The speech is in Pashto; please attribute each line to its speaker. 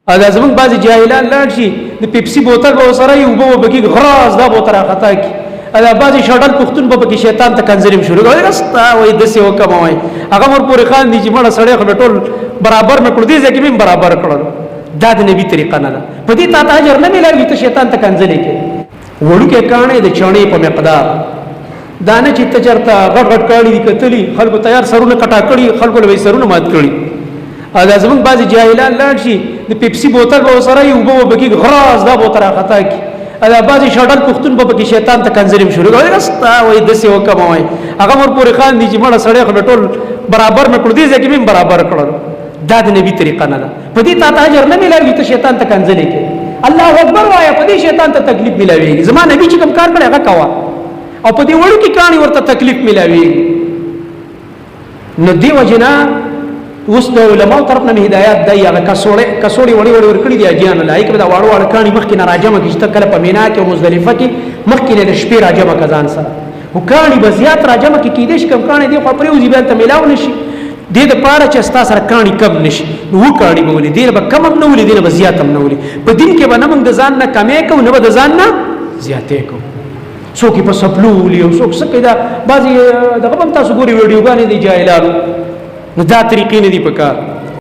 Speaker 1: دا زمونږ بعضې جاهلان لاړ شي د پیپسي بوتل به ورسره وي اوبه به پکې غراز دا به ورته راخطا کړي دا بعضې شډل پښتون به پکې شیطان ته کنځلې شروع کړي رستا وایي داسې وکړم وایي هغه ور پورې خاندي چې مړه سړی خو ټول برابر مې کړو دې ځای کې مې برابر کړل دا د نبي طریقه نه ده په دې تا ته اجر نه میلاوي ته شیطان ته کنځلې کوي وړوکې کاڼې د چڼې په مقدار دا نه چې ته چېرته غټ غټ کاڼي دي کتلي خلکو تیار سرونه کټا کړي خلکو له سرونه مات کړي دا زمونږ بعضې جاهلان لاړ شي د پیپسي بوتل به ورسره وي اوبه به پکې غراز دا به ورته راخطا کړي دا بعضې شډل پښتون به پکې شیطان ته کنځلې شروع کړي رستا وایي داسې وکړم وایي هغه ور پورې خاندي چې مړه سړی خو ټول برابر مې کړو دې ځای کې مې برابر کړل دا د نبي طریقه نه ده په دې تا ته اجر نه میلاوي ته شیطان ته کنځلې کوي الله اکبر وایه په دې شیطان ته تکلیف میلاویږي زما نبي چې کوم کار کړی هغه کوه او په دې وړوکې کاڼي ورته تکلیف میلاویږي نو دې وجې نه اوس د علماو طرف نه هدایت دی هغه کڅوړې وړې وړې ورکړي دي حاجیانو له هغې کې به دا واړه واړه کاڼي مخکې نه راجمع کړي چې ته کله په مینا کې او مزدلفه کې مخکې نه د شپې راجمع کړه ځان سره خو کاڼي به زیات راجمع کړي کېدای شي کوم کاڼي دی خوا پرېوځي بیا هلته میلاو نه شي دې دپاره چې ستا سره کاڼي کم نه شي نو اووه کاڼي به ولي دې نه به کم هم نه ولي دې نه به زیات هم نه ولي په دین کې به نه موږ د ځان نه کمې کوو نه به د ځان نه زیاتې کوو څوک یې په سپلو ولي او څوک څه کوي دا بعضې دغه به هم تاسو ګورئ ویډیوګانې دي جاهلانو نو دا طریقې نه دي په کار